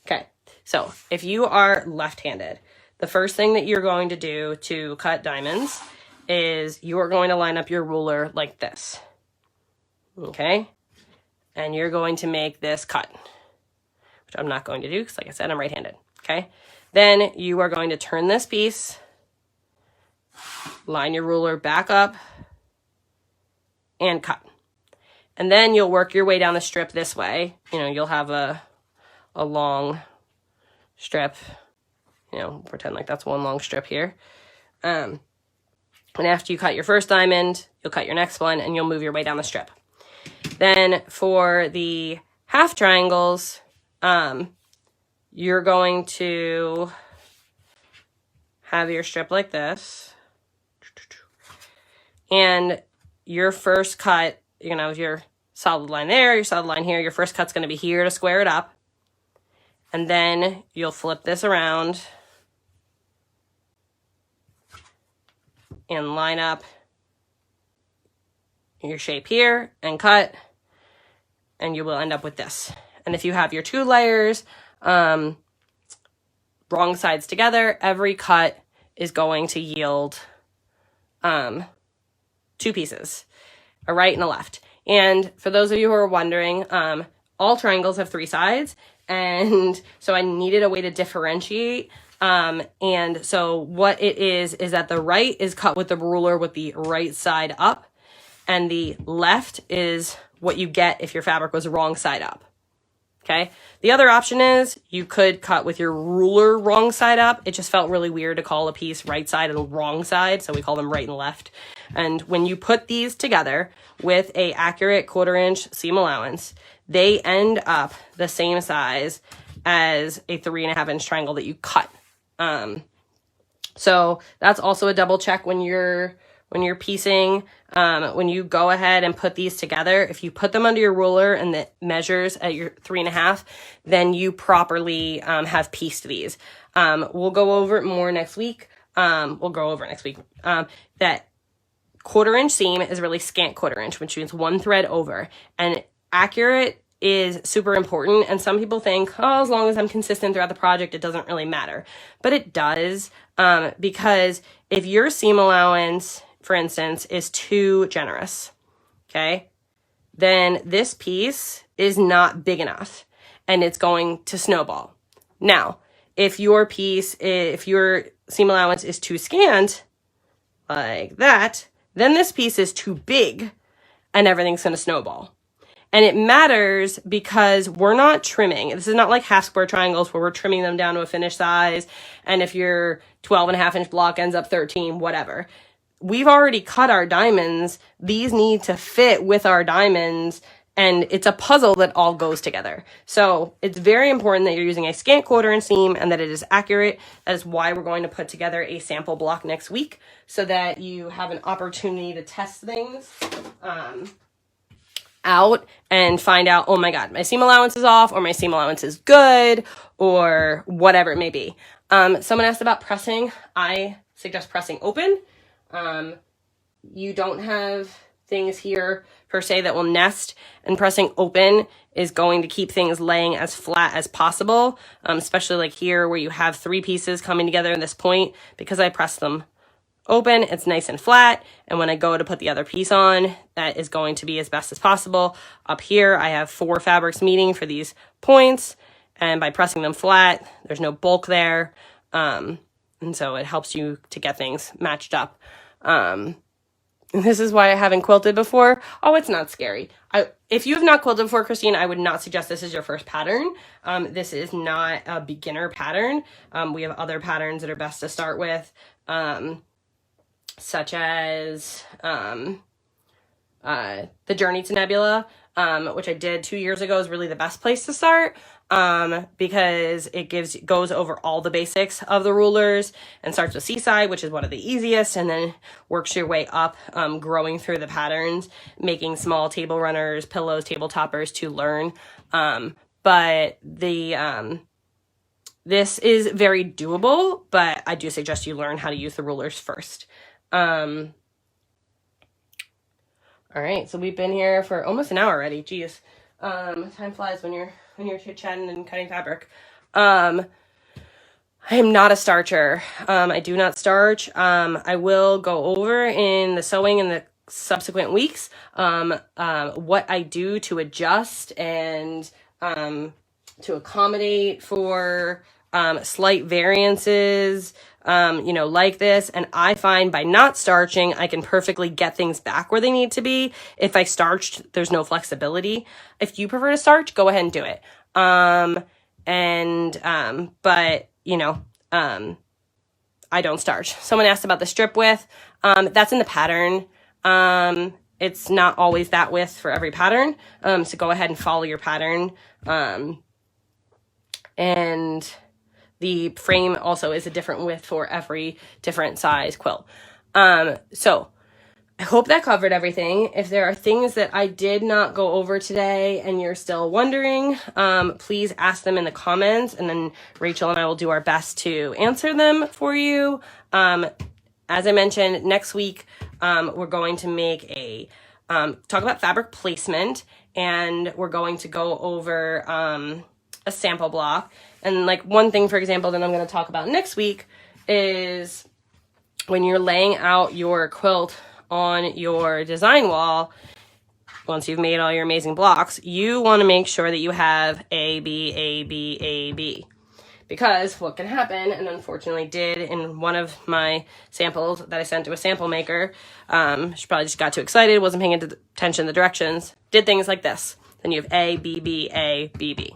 Okay, so if you are left-handed, the first thing that you're going to do to cut diamonds is you're going to line up your ruler like this, okay? And you're going to make this cut, which I'm not going to do because, like I said, I'm right-handed, okay? Then you are going to turn this piece, line your ruler back up, and cut. And then you'll work your way down the strip this way. You know, you'll have a long strip. You know, pretend like that's one long strip here. And after you cut your first diamond, you'll cut your next one and you'll move your way down the strip. Then for the half triangles, you're going to have your strip like this. And your first cut, you're going to have your solid line there, your solid line here. Your first cut's going to be here to square it up. And then you'll flip this around and line up your shape here and cut, and you will end up with this. And if you have your 2 layers, wrong sides together, every cut is going to yield 2 pieces, a right and a left. And for those of you who are wondering, all triangles have 3 sides, and so I needed a way to differentiate. And so what it is that the right is cut with the ruler with the right side up, and the left is what you get if your fabric was wrong side up. Okay. The other option is you could cut with your ruler wrong side up. It just felt really weird to call a piece right side and wrong side, so we call them right and left. And when you put these together with a accurate 1/4 inch seam allowance, they end up the same size as a 3.5 inch triangle that you cut. So that's also a double check when you're piecing. When you go ahead and put these together, if you put them under your ruler and it measures at your 3.5, then you properly have pieced these. We'll go over it more next week. That 1/4 inch seam is really scant 1/4 inch, which means 1 thread over. And accurate is super important. And some people think, oh, as long as I'm consistent throughout the project, it doesn't really matter. But it does, because if your seam allowance, for instance, is too generous, okay, then this piece is not big enough and it's going to snowball. Now, if your seam allowance is too scant, like that, then this piece is too big and everything's going to snowball. And it matters because we're not trimming. This is not like half square triangles where we're trimming them down to a finished size. And if your 12.5 inch block ends up 13, whatever. We've already cut our diamonds. These need to fit with our diamonds. And it's a puzzle that all goes together. So it's very important that you're using a scant 1/4 inch seam and that it is accurate. That is why we're going to put together a sample block next week so that you have an opportunity to test things out and find out, oh my God, my seam allowance is off, or my seam allowance is good, or whatever it may be. Someone asked about pressing. I suggest pressing open. You don't have things here per se that will nest, and pressing open is going to keep things laying as flat as possible, especially like here where you have 3 pieces coming together in this point. Because I press them open, it's nice and flat, and when I go to put the other piece on, that is going to be as best as possible. Up here I have 4 fabrics meeting for these points, and by pressing them flat, there's no bulk there, and so it helps you to get things matched up. This is why I haven't quilted before. Oh, it's not scary. If you have not quilted before, Christine, I would not suggest this is your first pattern. This is not a beginner pattern. We have other patterns that are best to start with, such as the Journey to Nebula, which I did 2 years ago, is really the best place to start, because it goes over all the basics of the rulers and starts with Seaside, which is one of the easiest, and then works your way up, growing through the patterns, making small table runners, pillows, table toppers to learn. But this is very doable, but I do suggest you learn how to use the rulers first. All right, so we've been here for almost an hour already. Geez, time flies when you're chit-chatting and cutting fabric. I am not a starcher. I do not starch. I will go over in the sewing in the subsequent weeks what I do to adjust and to accommodate for slight variances, you know, like this. And I find by not starching, I can perfectly get things back where they need to be. If I starched, there's no flexibility. If you prefer to starch, go ahead and do it. But you know, I don't starch. Someone asked about the strip width. That's in the pattern. It's not always that width for every pattern. So go ahead and follow your pattern. And the frame also is a different width for every different size quilt. So I hope that covered everything. If there are things that I did not go over today and you're still wondering, please ask them in the comments, and then Rachel and I will do our best to answer them for you. As I mentioned, next week, we're going to make a, talk about fabric placement, and we're going to go over a sample block. And like one thing, for example, that I'm going to talk about next week is when you're laying out your quilt on your design wall, once you've made all your amazing blocks, you want to make sure that you have A, B, A, B, A, B. Because what can happen, and unfortunately did in one of my samples that I sent to a sample maker, she probably just got too excited, wasn't paying attention to the directions, did things like this. Then you have A, B, B, A, B, B.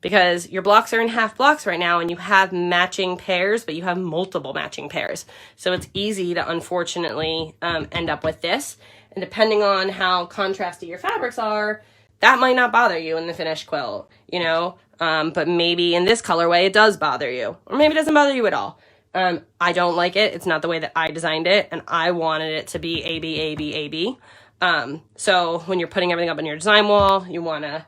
Because your blocks are in half blocks right now and you have matching pairs, but you have multiple matching pairs. So it's easy to unfortunately end up with this. And depending on how contrasty your fabrics are, that might not bother you in the finished quilt, you know? But maybe in this colorway, it does bother you. Or maybe it doesn't bother you at all. I don't like it. It's not the way that I designed it. And I wanted it to be A, B, A, B, A, B. So when you're putting everything up on your design wall, you want to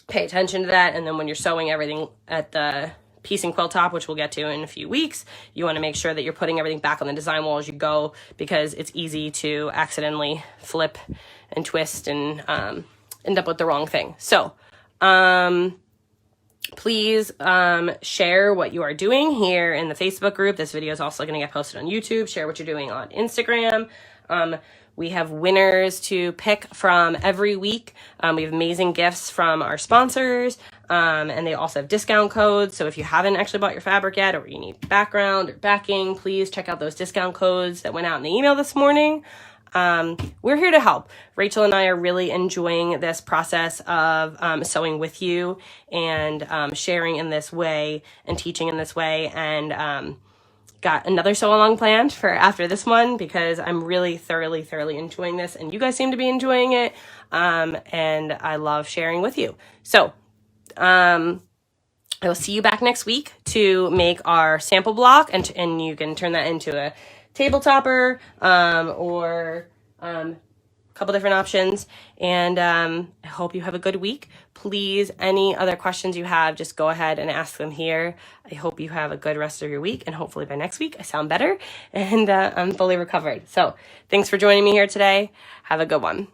pay attention to that. And then when you're sewing everything at the piece and quilt top, which we'll get to in a few weeks, you want to make sure that you're putting everything back on the design wall as you go, because it's easy to accidentally flip and twist and end up with the wrong thing. So please share what you are doing here in the Facebook group. This video is also going to get posted on YouTube. Share what you're doing on Instagram. We have winners to pick from every week. We have amazing gifts from our sponsors, and they also have discount codes. So if you haven't actually bought your fabric yet, or you need background or backing, please check out those discount codes that went out in the email this morning. We're here to help. Rachel and I are really enjoying this process of sewing with you and sharing in this way and teaching in this way, and got another sew along planned for after this one, because I'm really thoroughly enjoying this, and you guys seem to be enjoying it, and I love sharing with you. So I will see you back next week to make our sample block, and you can turn that into a table topper, or a couple different options. And I hope you have a good week. Please, any other questions you have, just go ahead and ask them here. I hope you have a good rest of your week, and hopefully by next week I sound better and I'm fully recovered. So thanks for joining me here today. Have a good one.